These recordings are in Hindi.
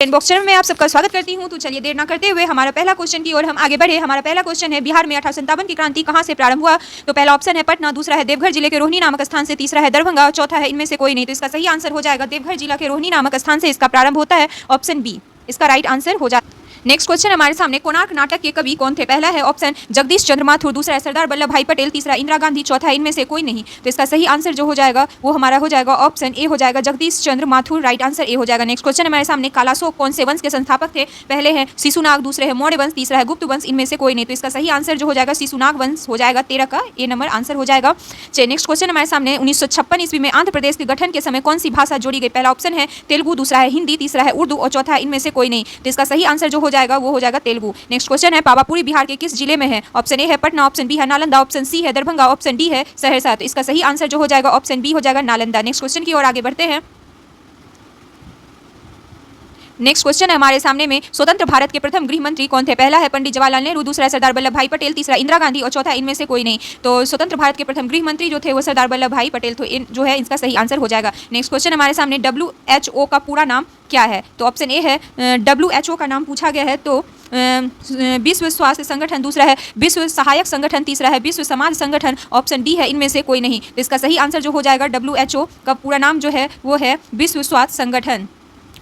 इनबॉक्स चैनल में आप सबका स्वागत करती हूं। तो चलिए देर ना करते हुए हमारा पहला क्वेश्चन की ओर हम आगे बढ़े। हमारा पहला क्वेश्चन है, बिहार में 1857 की क्रांति कहां से प्रारंभ हुआ? तो पहला ऑप्शन है पटना, दूसरा है देवघर जिले के रोहिणी नामक स्थान से, तीसरा है दरभंगा और चौथा है इनमें से कोई नहीं। तो इसका सही आंसर हो जाएगा देवघर जिला के रोहिणी नामक स्थान से इसका प्रारंभ होता है, ऑप्शन बी इसका राइट आंसर हो जाता है। नेक्स्ट क्वेश्चन हमारे सामने, कोणार्क नाटक के कवि कौन थे? पहला है ऑप्शन जगदीश चंद्र माथुर, दूसरा है सरदार वल्लभ भाई पटेल, तीसरा इंदिरा गांधी, चौथा है इनमें से कोई नहीं। तो इसका सही आंसर जो हो जाएगा वो हमारा हो जाएगा ऑप्शन ए हो जाएगा, जगदीश चंद्र माथुर, राइट आंसर ए हो जाएगा। नेक्स्ट क्वेश्चन हमारे सामने, कालाशोक कौन से वंश के संस्थापक थे? पहले है शिशुनाग, दूसरे है मौर्य वंश, तीसरा है गुप्त वंश, इनमें से कोई नहीं। तो इसका सही आंसर जो हो जाएगा शिशुनाग वंश हो जाएगा, 13 का ए नंबर आंसर हो जाएगा। चलिए नेक्स्ट क्वेश्चन हमारे सामने, 1956 ईस्वी में आंध्र प्रदेश के गठन के समय कौन सी भाषा जोड़ी गई? पहला ऑप्शन है तेलुगु, दूसरा है हिंदी, तीसरा है उर्दू और चौथा है इनमें से कोई नहीं। तो इसका सही आंसर जो हो जाएगा वो हो जाएगा तेलुगु। नेक्स्ट क्वेश्चन है, पावापुरी बिहार के किस जिले में है? ऑप्शन ए है पटना, ऑप्शन बी है नालंदा, ऑप्शन सी है दरभंगा, ऑप्शन डी है सहरसा। तो इसका सही आंसर जो हो जाएगा ऑप्शन बी हो जाएगा नालंदा। नेक्स्ट क्वेश्चन की ओर आगे बढ़ते हैं। नेक्स्ट क्वेश्चन है हमारे सामने में, स्वतंत्र भारत के प्रथम गृह मंत्री कौन थे? पहला है पंडित जवाहरलाल नेहरू, दूसरा है सरदार वल्लभ भाई पटेल, तीसरा इंदिरा गांधी और चौथा इनमें से कोई नहीं। तो स्वतंत्र भारत के प्रथम गृह मंत्री जो थे वो सरदार वल्लभ भाई पटेल, तो जो है इसका सही आंसर हो जाएगा। नेक्स्ट क्वेश्चन हमारे सामने, WHO का पूरा नाम क्या है? तो ऑप्शन ए है WHO का नाम पूछा गया है तो विश्व स्वास्थ्य संगठन, दूसरा है विश्व सहायक संगठन, तीसरा है विश्व समाज संगठन, ऑप्शन डी है इनमें से कोई नहीं। तो इसका सही आंसर जो हो जाएगा WHO का पूरा नाम जो है वो है विश्व स्वास्थ्य संगठन,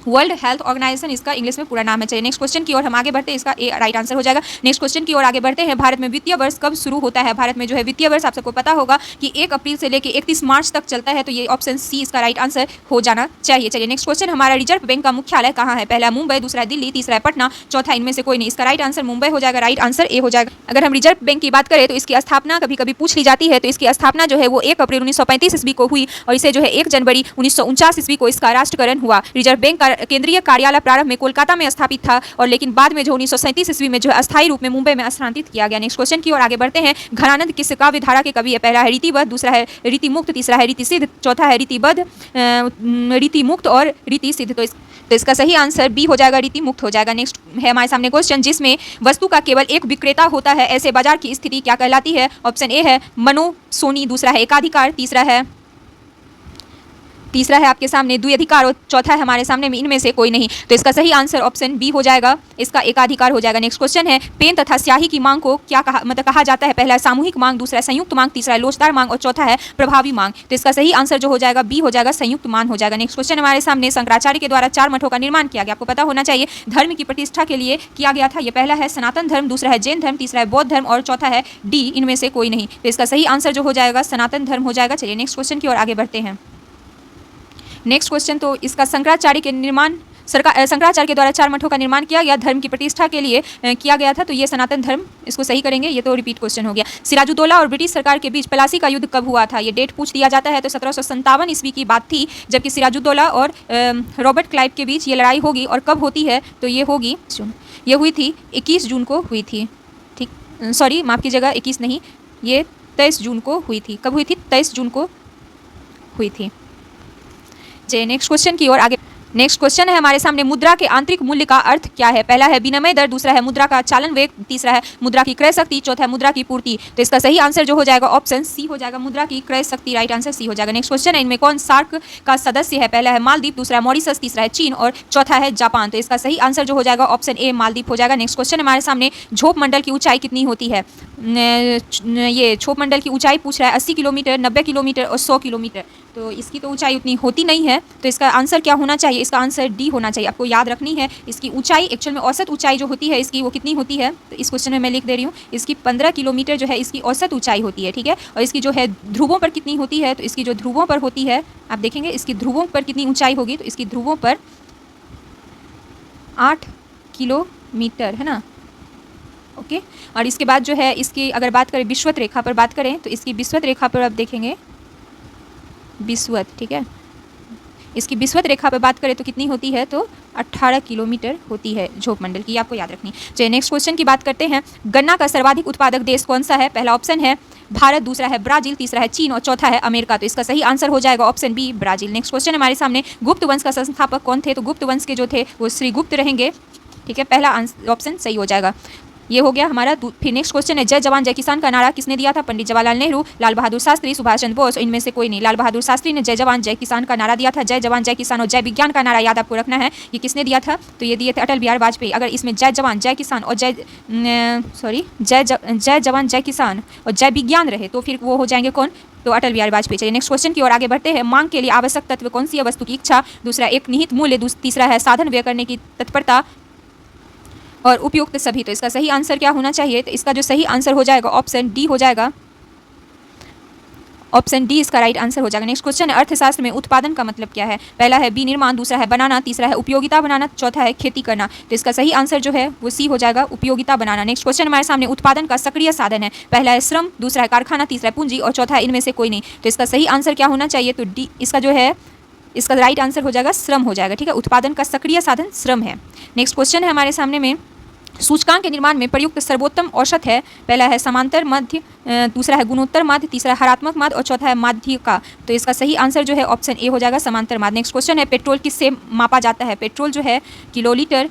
वर्ल्ड हेल्थ ऑर्गेनाइजेशन इसका इंग्लिश में पूरा नाम है। चलिए नेक्स्ट क्वेश्चन की ओर हम आगे बढ़ते हैं, इसका ए राइट आंसर हो जाएगा। नेक्स्ट क्वेश्चन की ओर आगे बढ़ते हैं, भारत में वित्तीय वर्ष कब शुरू होता है? भारत में जो है वित्तीय वर्ष आप सबको पता होगा कि 1 अप्रैल से लेकर 31 मार्च तक चलता है, तो ये ऑप्शन सी इसका राइट आंसर हो जाना चाहिए। चलिए नेक्स्ट क्वेश्चन, हमारा रिजर्व बैंक का मुख्यालय कहाँ है? पहला मुंबई, दूसरा दिल्ली, तीसरा है पटना, चौथा इनमें से कोई नहीं। इसका राइट आंसर मुंबई हो जाएगा, राइट आंसर ए हो जाएगा। अगर हम रिजर्व बैंक की बात करें तो इसकी स्थापना कभी कभी पूछ ली जाती है, तो इसकी स्थापना जो है वो 1 अप्रैल 1935 ईस्वी को हुई और इसे जो है 1 जनवरी 1949 ईस्वी को इसका राष्ट्रीयकरण हुआ। रिजर्व बैंक का केंद्रीय कार्यालय प्रारंभ में कोलकाता में स्थापित था और लेकिन बाद में जो 1937 ईस्वी में जो अस्थायी रूप में मुंबई में स्थानांतरित किया गया। नेक्स्ट क्वेश्चन की ओर आगे बढ़ते हैं, घनानंद किस काव्य धारा के कवि है? पहला है रीतिबद्ध, दूसरा है रीतिमुक्त, तीसरा है रीतिसिद्ध, चौथा है रीतिबद्ध, रीतिमुक्त और रीतिसिद्ध। तो इसका सही आंसर बी हो जाएगा, रीतिमुक्त हो जाएगा। नेक्स्ट है हमारे सामने क्वेश्चन, जिसमें वस्तु का केवल एक विक्रेता होता है ऐसे बाजार की स्थिति क्या कहलाती है? ऑप्शन ए है मनोसोनी, दूसरा है एकाधिकार, तीसरा है आपके सामने द्विअधिकार और चौथा है हमारे सामने में इनमें से कोई नहीं। तो इसका सही आंसर ऑप्शन बी हो जाएगा, इसका एकाधिकार हो जाएगा। नेक्स्ट क्वेश्चन है, पेन तथा स्याही की मांग को क्या कहा जाता है? पहला है सामूहिक मांग, दूसरा है संयुक्त मांग, तीसरा है लोचदार मांग और चौथा है प्रभावी मांग। तो इसका सही आंसर जो हो जाएगा बी हो जाएगा, संयुक्त मांग हो जाएगा। नेक्स्ट क्वेश्चन हमारे सामने, शंकराचार्य के द्वारा 4 मठों का निर्माण किया गया, आपको पता होना चाहिए, धर्म की प्रतिष्ठा के लिए किया गया था। ये पहला है सनातन धर्म, दूसरा है जैन धर्म, तीसरा है बौद्ध धर्म और चौथा है डी इनमें से कोई नहीं। तो इसका सही आंसर जो हो जाएगा सनातन धर्म हो जाएगा। चलिए नेक्स्ट क्वेश्चन की ओर आगे बढ़ते हैं। नेक्स्ट क्वेश्चन, तो इसका शंकराचार्य के द्वारा 4 मठों का निर्माण किया गया, धर्म की प्रतिष्ठा के लिए किया गया था, तो ये सनातन धर्म इसको सही करेंगे, ये तो रिपीट क्वेश्चन हो गया। सिराजुद्दौला और ब्रिटिश सरकार के बीच प्लासी का युद्ध कब हुआ था? ये डेट पूछ दिया जाता है, तो 1757 ईस्वी की बात थी, जबकि सिराजुद्दौला और रॉबर्ट क्लाइव के बीच ये लड़ाई होगी और कब होती है? तो ये होगी, ये हुई थी 21 जून को हुई थी, ठीक, सॉरी माफ़ कीजिएगा, 21 नहीं, ये 23 जून को हुई थी। कब हुई थी? 23 जून को हुई थी। नेक्स्ट क्वेश्चन की ओर आगे। नेक्स्ट क्वेश्चन है हमारे सामने, मुद्रा के आंतरिक मूल्य का अर्थ क्या है? पहला है विनिमय दर, दूसरा है मुद्रा का चालन वेग, तीसरा है मुद्रा की क्रय शक्ति, चौथा है मुद्रा की पूर्ति। तो इसका सही आंसर जो हो जाएगा ऑप्शन सी हो जाएगा, मुद्रा की क्रय शक्ति, राइट आंसर सी हो जाएगा। नेक्स्ट क्वेश्चन है, इनमें कौन सार्क का सदस्य है? पहला है मालदीव, दूसरा है मॉरिशस, तीसरा है चीन और चौथा है जापान। तो इसका सही आंसर जो हो जाएगा ऑप्शन ए मालदीव हो जाएगा। नेक्स्ट क्वेश्चन हमारे सामने, क्षोभ मंडल की ऊंचाई कितनी होती है? ये क्षोभ मंडल की ऊंचाई पूछ रहा है 80 किलोमीटर, 90 किलोमीटर और 100 किलोमीटर। तो इसकी तो ऊंचाई उतनी होती नहीं है, तो इसका आंसर क्या होना चाहिए? इसका आंसर डी होना चाहिए। आपको याद रखनी है इसकी ऊंचाई, एक्चुअल में औसत ऊंचाई जो होती है इसकी वो कितनी होती है? तो इस क्वेश्चन में मैं लिख दे रही हूँ, इसकी 15 किलोमीटर जो है इसकी औसत ऊंचाई होती है, ठीक है। और इसकी जो है ध्रुवों पर कितनी होती है? तो इसकी जो ध्रुवों पर होती है, आप देखेंगे इसकी ध्रुवों पर कितनी ऊंचाई होगी, तो इसकी ध्रुवों पर 8 किलोमीटर है ना, ओके। और इसके बाद जो है इसकी अगर बात करें विषुवत रेखा पर बात करें, तो इसकी विषुवत रेखा पर आप देखेंगे विषुवत, ठीक है, इसकी विषुवत रेखा पर बात करें तो कितनी होती है? तो 18 किलोमीटर होती है क्षोभ मंडल की, आपको याद रखनी। चलिए नेक्स्ट क्वेश्चन की बात करते हैं, गन्ना का सर्वाधिक उत्पादक देश कौन सा है? पहला ऑप्शन है भारत, दूसरा है ब्राजील, तीसरा है चीन और चौथा है अमेरिका। तो इसका सही आंसर हो जाएगा option B Brazil. Next question हमारे सामने, गुप्त वंश का संस्थापक कौन थे? तो गुप्त वंश के जो थे वो श्रीगुप्त रहेंगे, ठीक है, पहला ऑप्शन सही हो जाएगा। ये हो गया हमारा। फिर नेक्स्ट क्वेश्चन है, जय जवान जय किसान का नारा किसने दिया था? पंडित जवाहरलाल नेहरू, लाल बहादुर शास्त्री, सुभाष चंद्र बोस, इनमें से कोई नहीं। लाल बहादुर शास्त्री ने जय जवान जय किसान का नारा दिया था। जय जवान जय किसान और जय विज्ञान का नारा याद आपको रखना है, ये किसने दिया था? तो ये दिए थे अटल बिहारी वाजपेयी। अगर इसमें जय जवान जय किसान और जय जवान जय किसान और जय विज्ञान रहे तो फिर वो हो जाएंगे कौन? तो अटल बिहारी वाजपेयी। चलिए नेक्स्ट क्वेश्चन की ओर आगे बढ़ते हैं। मांग के लिए आवश्यक तत्व कौन सी है? वस्तु की इच्छा, दूसरा एक निहित मूल्य, तीसरा है साधन व्यय करने की तत्परता और उपयुक्त सभी। तो इसका सही आंसर क्या होना चाहिए? तो इसका जो सही आंसर हो जाएगा ऑप्शन डी हो जाएगा। ऑप्शन डी इसका राइट आंसर हो जाएगा। नेक्स्ट क्वेश्चन है, अर्थशास्त्र में उत्पादन का मतलब क्या है? पहला है विनिर्माण, दूसरा है बनाना, तीसरा है उपयोगिता बनाना, चौथा है खेती करना। तो इसका सही आंसर जो है वो सी हो जाएगा, उपयोगिता बनाना। नेक्स्ट क्वेश्चन हमारे सामने, उत्पादन का सक्रिय साधन है, पहला है श्रम, दूसरा है कारखाना, तीसरा है पूंजी और चौथा है इनमें से कोई नहीं। तो इसका सही आंसर क्या होना चाहिए? तो डी इसका जो है इसका राइट आंसर हो जाएगा श्रम हो जाएगा। ठीक है, उत्पादन का सक्रिय साधन श्रम है। नेक्स्ट क्वेश्चन है हमारे सामने में, सूचकांक के निर्माण में प्रयुक्त सर्वोत्तम औसत है, पहला है समांतर माध्य, दूसरा है गुणोत्तर माध्य, तीसरा है हरात्मक माध्य और चौथा है माध्य का। तो इसका सही आंसर जो है ऑप्शन ए हो जाएगा, समांतर माध्य। नेक्स्ट क्वेश्चन है, पेट्रोल किससे मापा जाता है? पेट्रोल जो है किलोमीटर,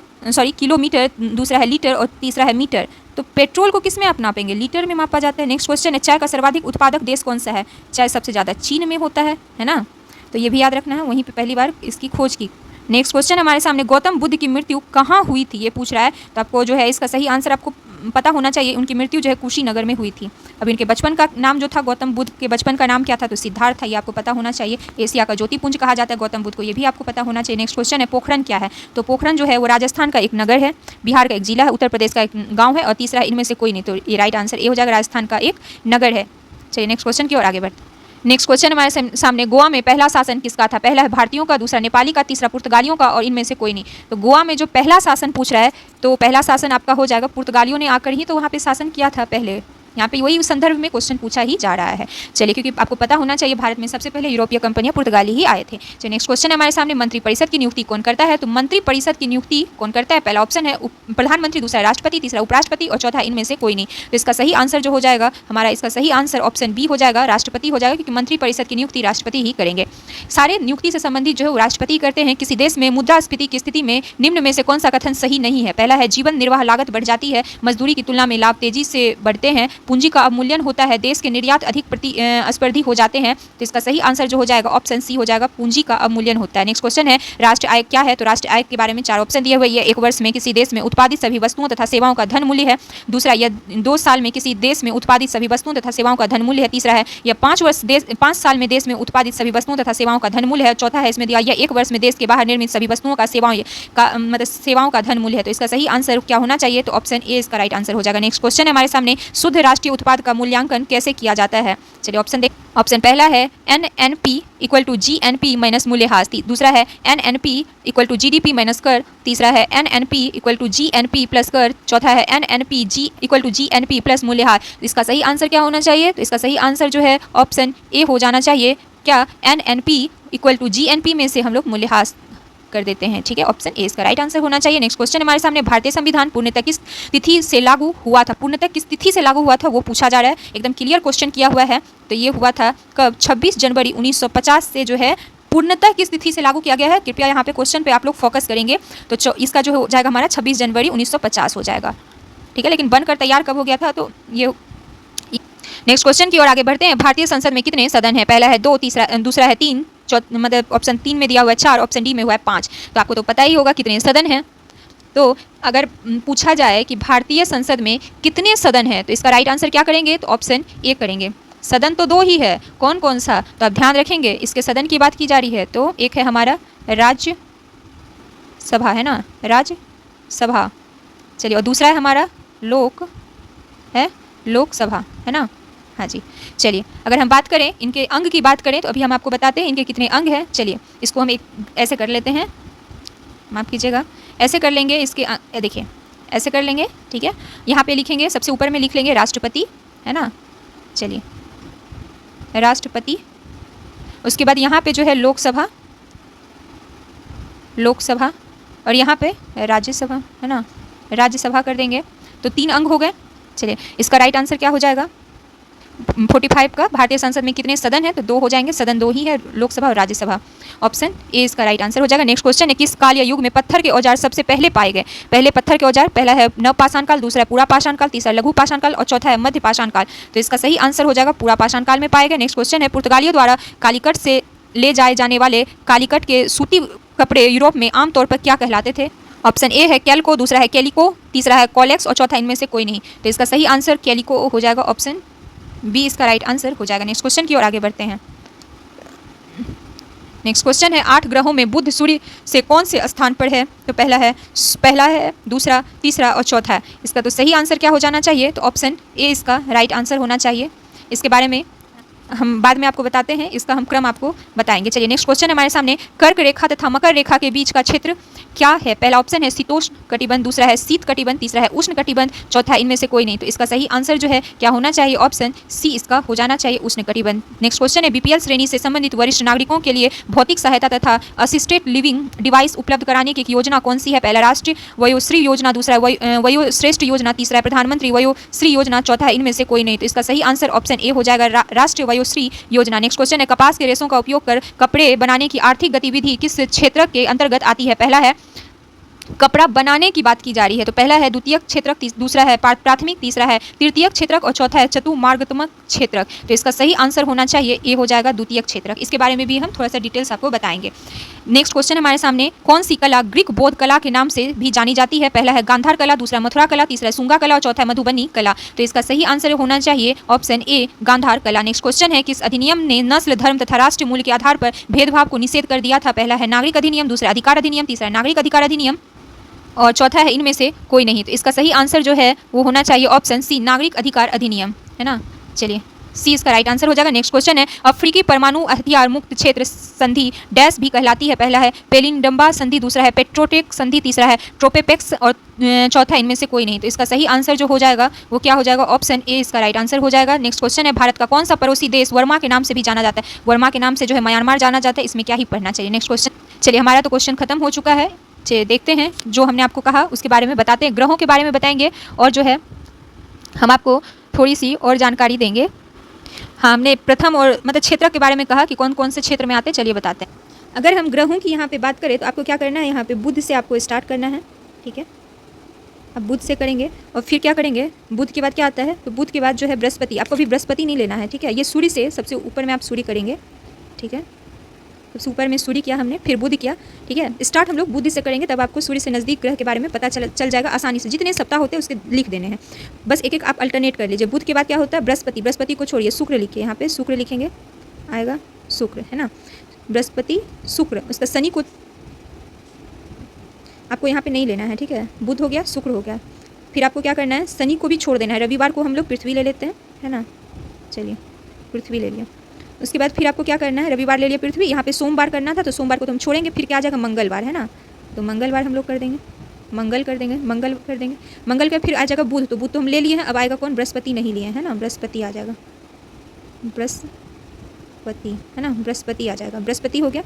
दूसरा है लीटर और तीसरा है मीटर। तो पेट्रोल को किस में आप नापेंगे? लीटर में मापा जाता है। नेक्स्ट क्वेश्चन है, चाय का सर्वाधिक उत्पादक देश कौन सा है? चाय सबसे ज़्यादा चीन में होता है ना, तो ये भी याद रखना है, वहीं पर पहली बार इसकी खोज की। नेक्स्ट क्वेश्चन हमारे सामने, गौतम बुद्ध की मृत्यु कहाँ हुई थी? ये पूछ रहा है, तो आपको जो है इसका सही आंसर आपको पता होना चाहिए। उनकी मृत्यु जो है कुशीनगर में हुई थी। अब इनके बचपन का नाम जो था, गौतम बुद्ध के बचपन का नाम क्या था? तो सिद्धार्थ था, ये आपको पता होना चाहिए। एशिया का ज्योतिपुंज कहा जाता है गौतम बुद्ध को, ये भी आपको पता होना चाहिए। नेक्स्ट क्वेश्चन है, पोखरण क्या है? तो पोखरण जो है वो राजस्थान का एक नगर है, बिहार का एक जिला है, उत्तर प्रदेश का एक गाँव है और तीसरा इनमें से कोई नहीं। तो ये राइट आंसर ए हो जाएगा, राजस्थान का एक नगर है। चलिए नेक्स्ट क्वेश्चन की ओर आगे बढ़ते। नेक्स्ट क्वेश्चन हमारे सामने, गोवा में पहला शासन किसका था? पहला है भारतीयों का, दूसरा नेपाली का, तीसरा पुर्तगालियों का और इनमें से कोई नहीं। तो गोवा में जो पहला शासन पूछ रहा है, तो पहला शासन आपका हो जाएगा, पुर्तगालियों ने आकर ही तो वहाँ पे शासन किया था पहले। यहाँ पे वही संदर्भ में क्वेश्चन पूछा ही जा रहा है। चलिए, क्योंकि आपको पता होना चाहिए भारत में सबसे पहले यूरोपीय कंपनियां पुर्तगाली ही आए थे। चलिए नेक्स्ट क्वेश्चन हमारे सामने, मंत्रिपरिषद की नियुक्ति कौन करता है? तो मंत्रिपरिषद की नियुक्ति कौन करता है? पहला ऑप्शन है प्रधानमंत्री, दूसरा राष्ट्रपति, तीसरा उपराष्ट्रपति और चौथा इनमें से कोई नहीं। तो इसका सही आंसर जो हो जाएगा हमारा, इसका सही आंसर ऑप्शन बी हो जाएगा, राष्ट्रपति हो जाएगा, क्योंकि मंत्रिपरिषद की नियुक्ति राष्ट्रपति ही करेंगे। सारे नियुक्ति से संबंधित जो है राष्ट्रपति करते हैं। किसी देश में मुद्रास्फीति की स्थिति में निम्न में से कौन सा कथन सही नहीं है? पहला है जीवन निर्वाह लागत बढ़ जाती है, मजदूरी की तुलना में लाभ तेजी से बढ़ते हैं, पूंजी का अवमूल्यन होता है, देश के निर्यात अधिक प्रतिस्पर्धी हो जाते हैं। तो इसका सही आंसर जो हो जाएगा ऑप्शन सी हो जाएगा, पूंजी का अवमूल्यन होता है। नेक्स्ट क्वेश्चन है, राष्ट्र आय क्या है? तो राष्ट्र आय के बारे में 4 ऑप्शन दिए हुए, ये एक वर्ष में किसी देश में उत्पादित सभी वस्तुओं तथा सेवाओं का धन मूल्य है, दूसरा यह 2 साल में किसी देश में उत्पादित सभी वस्तुओं तथा सेवाओं का धन मूल्य है, तीसरा है यह 5 साल में देश में उत्पादित सभी वस्तुओं तथा सेवाओं का धन मूल्य है, चौथा है इसमें दिया यह 1 वर्ष में देश के बाहर निर्मित सभी वस्तुओं का सेवाओं का धन मूल्य है। तो इसका सही आंसर क्या होना चाहिए? तो ऑप्शन ए इसका राइट आंसर हो जाएगा। नेक्स्ट क्वेश्चन है हमारे सामने, शुद्ध राष्ट्रीय उत्पाद का मूल्यांकन कैसे किया जाता है? चलिए ऑप्शन देख। ऑप्शन पहला है NNP = GNP माइनस मूल्यह्रास, दूसरा है NNP = GDP माइनस कर, तीसरा है NNP = GNP प्लस कर, चौथा है NNP = GNP प्लस मूल्यह्रास। इसका सही आंसर क्या होना चाहिए? तो इसका सही आंसर जो है ऑप्शन ए हो जाना चाहिए। क्या? NNP = GNP में से हम लोग मूल्यह्रास कर देते हैं। ठीक है, ऑप्शन ए इसका राइट आंसर होना चाहिए। नेक्स्ट क्वेश्चन हमारे सामने, भारतीय संविधान पूर्णतः किस तिथि से लागू हुआ था? पूर्णतः किस तिथि से लागू हुआ था वो पूछा जा रहा है, एकदम क्लियर क्वेश्चन किया हुआ है। तो ये हुआ था कब? 26 जनवरी 1950 से जो है पूर्णतः किस तिथि से लागू किया गया है? कृपया यहाँ पे क्वेश्चन पे आप लोग फोकस करेंगे। तो इसका जो हो जाएगा हमारा 26 जनवरी 1950 हो जाएगा। ठीक है, लेकिन बनकर तैयार कब हो गया था? तो ये नेक्स्ट क्वेश्चन की ओर आगे बढ़ते हैं। भारतीय संसद में कितने सदन है? पहला है 2, दूसरा है 3, मतलब ऑप्शन 3 में दिया हुआ है 4, ऑप्शन डी में हुआ है 5। तो आपको तो पता ही होगा कितने सदन हैं। तो अगर पूछा जाए कि भारतीय संसद में कितने सदन हैं, तो इसका राइट आंसर क्या करेंगे? तो ऑप्शन ए करेंगे। सदन तो 2 ही है, कौन कौन सा? तो आप ध्यान रखेंगे, इसके सदन की बात की जा रही है। तो एक है हमारा राज्य सभा, है ना, राज्यसभा। चलिए, और दूसरा है हमारा लोकसभा, है ना। हाँ जी, चलिए अगर हम बात करें इनके अंग की बात करें, तो अभी हम आपको बताते हैं इनके कितने अंग हैं। चलिए इसको हम एक ऐसे कर लेते हैं, माफ़ कीजिएगा, ऐसे कर लेंगे इसके देखिए ऐसे कर लेंगे। ठीक है, यहाँ पे लिखेंगे, सबसे ऊपर में लिख लेंगे राष्ट्रपति, है ना। चलिए राष्ट्रपति, उसके बाद यहाँ पे जो है लोकसभा, और यहाँ पे राज्यसभा, है ना, राज्यसभा कर देंगे। तो 3 अंग हो गए। चलिए इसका राइट आंसर क्या हो जाएगा? 45 का भारतीय संसद में कितने सदन है? तो 2 हो जाएंगे, सदन 2 ही है, लोकसभा और राज्यसभा। ऑप्शन ए इसका राइट आंसर हो जाएगा। नेक्स्ट क्वेश्चन है, किस काल या युग में पत्थर के औजार सबसे पहले पाए गए? पहले पत्थर के औजार, पहला है नव पाषाण काल, दूसरा है पूरा पाषाण काल, तीसरा लघु पाषाण काल और चौथा है मध्य पाषाण काल। तो इसका सही आंसर हो जाएगा पूरा पाषाण काल में पाए गए। नेक्स्ट क्वेश्चन है, पुर्तगालियों द्वारा कालीकट से ले जाए जाने वाले कालीकट के सूती कपड़े यूरोप में आमतौर पर क्या कहलाते थे? ऑप्शन ए है कैल्को, दूसरा है कैलिको, तीसरा है कॉलेक्स और चौथा इनमें से कोई नहीं। तो इसका सही आंसर कैलिको हो जाएगा, ऑप्शन बी इसका राइट आंसर हो जाएगा। नेक्स्ट क्वेश्चन की ओर आगे बढ़ते हैं। नेक्स्ट क्वेश्चन है, 8 ग्रहों में बुध सूर्य से कौन से स्थान पर है? तो पहला है, दूसरा, तीसरा और चौथा है। इसका तो सही आंसर क्या हो जाना चाहिए? तो ऑप्शन ए इसका राइट आंसर होना चाहिए। इसके बारे में हम बाद में आपको बताते हैं, इसका हम क्रम आपको बताएंगे। चलिए नेक्स्ट क्वेश्चन है हमारे सामने, कर्क रेखा तथा मकर रेखा के बीच का क्षेत्र क्या है? पहला ऑप्शन है शीतोष्ण कटिबंध, दूसरा है शीत कटिबंध, तीसरा है उष्ण कटिबंध, चौथा इनमें से कोई नहीं। तो इसका सही आंसर जो है क्या होना चाहिए? ऑप्शन सी इसका हो जाना चाहिए, उष्ण कटिबंध। नेक्स्ट क्वेश्चन है, बीपीएल श्रेणी से संबंधित वरिष्ठ नागरिकों के लिए भौतिक सहायता तथा असिस्टेड लिविंग डिवाइस उपलब्ध कराने की योजना कौन सी है? पहला राष्ट्रीय वयोश्री योजना, दूसरा है वयोश्रेष्ठ योजना, तीसरा है प्रधानमंत्री वयोश्री योजना, चौथा है इनमें से कोई नहीं। तो इसका सही आंसर ऑप्शन ए हो जाएगा, राष्ट्रीय वयोश्री योजना। नेक्स्ट क्वेश्चन है, कपास के रेशों का उपयोग कर कपड़े बनाने की आर्थिक गतिविधि किस क्षेत्र के अंतर्गत आती है? पहला है कपड़ा बनाने की बात की जा रही है, तो पहला है द्वितीयक क्षेत्रक, दूसरा है प्राथमिक, तीसरा है तृतीयक क्षेत्रक और चौथा है चतुर्मार्गात्मक क्षेत्रक। तो इसका सही आंसर होना चाहिए ए हो जाएगा, द्वितीयक क्षेत्रक। इसके बारे में भी हम थोड़ा सा डिटेल्स आपको बताएंगे। नेक्स्ट क्वेश्चन हमारे सामने, कौन सी कला ग्रीक बौद्ध कला के नाम से भी जानी जाती है? पहला है गांधार कला, दूसरा मथुरा कला, तीसरा सुंगा कला और चौथा है मधुबनी कला। तो इसका सही आंसर होना चाहिए ऑप्शन ए गांधार कला। नेक्स्ट क्वेश्चन है, किस अधिनियम ने नस्ल, धर्म तथा राष्ट्रीय मूल्य के आधार पर भेदभाव को निषेध कर दिया था? पहला है नागरिक अधिनियम, दूसरा अधिकार अधिनियम, तीसरा नागरिक अधिकार अधिनियम और चौथा है इनमें से कोई नहीं। तो इसका सही आंसर जो है वो होना चाहिए ऑप्शन सी नागरिक अधिकार अधिनियम, है ना। चलिए सी इसका राइट आंसर हो जाएगा। नेक्स्ट क्वेश्चन है, अफ्रीकी परमाणु हथियार मुक्त क्षेत्र संधि डैश भी कहलाती है? पहला है पेलिनडम्बा संधि, दूसरा है पेट्रोटेक संधि, तीसरा है ट्रोपेपेक्स और चौथा इनमें से कोई नहीं। तो इसका सही आंसर जो हो जाएगा वो क्या हो जाएगा? ऑप्शन ए इसका राइट आंसर हो जाएगा। नेक्स्ट क्वेश्चन है, भारत का कौन सा पड़ोसी देश वर्मा के नाम से भी जाना जाता है? वर्मा के नाम से जो है म्यांमार जाना जाता है। इसमें क्या ही पढ़ना चाहिए? नेक्स्ट क्वेश्चन, चलिए हमारा तो क्वेश्चन खत्म हो चुका है। चलिए देखते हैं जो हमने आपको कहा उसके बारे में बताते हैं, ग्रहों के बारे में बताएंगे और जो है हम आपको थोड़ी सी और जानकारी देंगे। हाँ, हमने प्रथम और मतलब क्षेत्र के बारे में कहा कि कौन कौन से क्षेत्र में आते हैं। चलिए बताते हैं। अगर हम ग्रहों की यहाँ पे बात करें तो आपको क्या करना है, यहाँ पे बुध से आपको स्टार्ट करना है, ठीक है। अब बुध से करेंगे और फिर क्या करेंगे, बुध के बाद क्या आता है, तो बुध के बाद जो है बृहस्पति। आपको भी बृहस्पति नहीं लेना है, ठीक है। ये सूर्य से सबसे ऊपर में आप सूर्य करेंगे, ठीक है। सबसे ऊपर में सूर्य किया हमने, फिर बुध किया, ठीक है। स्टार्ट हम लोग बुध से करेंगे, तब आपको सूर्य से नज़दीक ग्रह के बारे में पता चल जाएगा आसानी से। जितने सप्ताह होते हैं उसके लिख देने हैं, बस एक एक आप अल्टरनेट कर लीजिए। बुध के बाद क्या होता है, बृहस्पति। बृहस्पति को छोड़िए, शुक्र लिखिए, यहाँ पे शुक्र लिखेंगे, आएगा शुक्र, है ना। बृहस्पति शुक्र, उसका शनि को आपको यहाँ पे नहीं लेना है, ठीक है। बुध हो गया, शुक्र हो गया, फिर आपको क्या करना है, शनि को भी छोड़ देना है। रविवार को हम लोग पृथ्वी ले लेते हैं, है ना। चलिए पृथ्वी ले लिया, उसके बाद फिर आपको क्या करना है, रविवार ले लिया पृथ्वी। यहाँ पे सोमवार करना था तो सोमवार को तो हम छोड़ेंगे, फिर क्या आ जाएगा मंगलवार, है ना। तो मंगलवार हम लोग कर देंगे, मंगल कर देंगे, मंगल कर देंगे, मंगल का फिर आ जाएगा बुध। तो बुध तो हम ले लिए हैं, अब आएगा कौन, बृहस्पति नहीं लिए, है ना। बृहस्पति आ जाएगा, बृहस्पति, है ना, बृहस्पति आ जाएगा। बृहस्पति हो गया।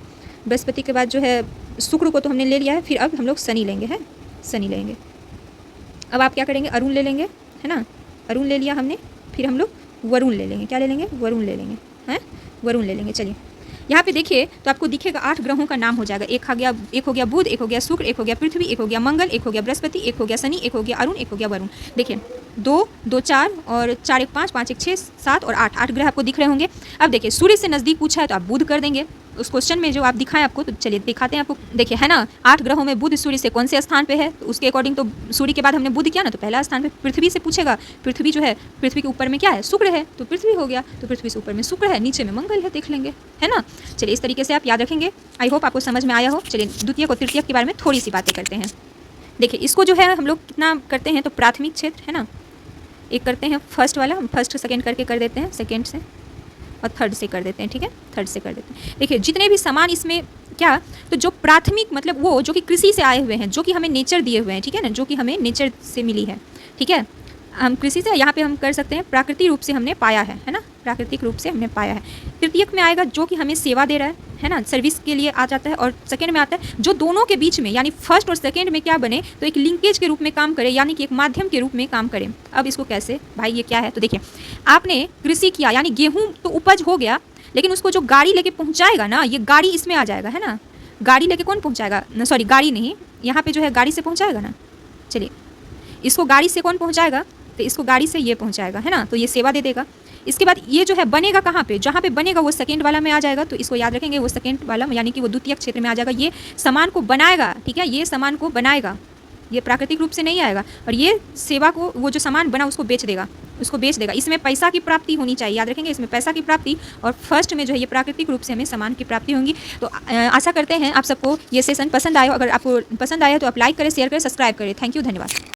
बृहस्पति के बाद जो है शुक्र को तो हमने ले लिया है, फिर अब हम लोग शनि लेंगे, है शनि लेंगे। अब आप क्या करेंगे, अरुण ले लेंगे, है ना। अरुण ले लिया हमने, फिर हम लोग वरुण ले लेंगे। क्या ले लेंगे, वरुण ले लेंगे, हैं वरुण ले लेंगे। चलिए यहाँ पे देखिए तो आपको दिखेगा 8 ग्रहों का नाम हो जाएगा। एक हो गया बुध, एक हो गया शुक्र, एक हो गया पृथ्वी, एक हो गया मंगल, एक हो गया बृहस्पति, एक हो गया शनि, एक हो गया अरुण, एक हो गया वरुण। देखिए 2 2 4 और 4 1 5 5 1 6 7 और 8 ग्रह आपको दिख रहे होंगे। अब देखिए सूर्य से नज़दीक पूछा है तो आप बुध कर देंगे उस क्वेश्चन में जो आप दिखाएं आपको। तो चलिए दिखाते हैं आपको। देखिए है ना, 8 ग्रहों में बुध सूर्य से कौन से स्थान पे है, तो उसके अकॉर्डिंग तो सूर्य के बाद हमने बुध किया ना, तो पहला स्थान पे पृथ्वी से पूछेगा। पृथ्वी जो है, पृथ्वी के ऊपर में क्या है, शुक्र है, तो पृथ्वी हो गया। तो पृथ्वी से ऊपर में शुक्र है, नीचे में मंगल है, देख लेंगे, है ना। चलिए इस तरीके से आप याद रखेंगे। आई होप आपको समझ में आया हो। चलिए द्वितीय और तृतीय के बारे में थोड़ी सी बातें करते हैं। देखिए इसको जो है हम लोग कितना करते हैं, तो प्राथमिक क्षेत्र, है ना। एक करते हैं फर्स्ट वाला, हम फर्स्ट सेकेंड करके कर देते हैं, सेकेंड से और थर्ड से कर देते हैं, ठीक है, थर्ड से कर देते हैं। देखिए जितने भी सामान इसमें क्या, तो जो प्राथमिक मतलब वो जो कि कृषि से आए हुए हैं, जो कि हमें नेचर दिए हुए हैं, ठीक है ना, जो कि हमें नेचर से मिली है, ठीक है। हम कृषि से यहाँ पे हम कर सकते हैं प्राकृतिक रूप से हमने पाया है ना, प्राकृतिक रूप से हमने पाया है। तृतीयक में आएगा जो कि हमें सेवा दे रहा है ना, सर्विस के लिए आ जाता है। और सेकंड में आता है जो दोनों के बीच में यानी फर्स्ट और सेकंड में क्या बने, तो एक लिंकेज के रूप में काम करे, यानी कि एक माध्यम के रूप में काम करे। अब इसको कैसे भाई, ये क्या है, तो देखिए आपने कृषि किया यानी गेहूँ तो उपज हो गया, लेकिन उसको जो गाड़ी लेके पहुँचाएगा ना, ये गाड़ी इसमें आ जाएगा है ना। गाड़ी लेके कौन पहुँचाएगा, सॉरी गाड़ी नहीं, यहाँ पे जो है गाड़ी से पहुँचाएगा ना। चलिए इसको गाड़ी से कौन पहुँचाएगा, तो इसको गाड़ी से ये पहुँचाएगा है ना, तो ये सेवा दे देगा। इसके बाद ये जो है बनेगा कहाँ पे, जहाँ पे बनेगा वो सेकंड वाला में आ जाएगा, तो इसको याद रखेंगे, वो सेकंड वाला यानी कि वो द्वितीय क्षेत्र में आ जाएगा। ये सामान को बनाएगा, ठीक है, ये सामान को बनाएगा, ये प्राकृतिक रूप से नहीं आएगा। और ये सेवा को, वो जो सामान बना उसको बेच देगा, उसको बेच देगा। इसमें पैसा की प्राप्ति होनी चाहिए, याद रखेंगे, इसमें पैसा की प्राप्ति। और फर्स्ट में जो है ये प्राकृतिक रूप से हमें सामान की प्राप्ति होंगी। तो आशा करते हैं आप सबको ये सेशन पसंद आया। अगर आपको पसंद आया तो आप लाइक करें, शेयर करें, सब्सक्राइब करें। थैंक यू, धन्यवाद।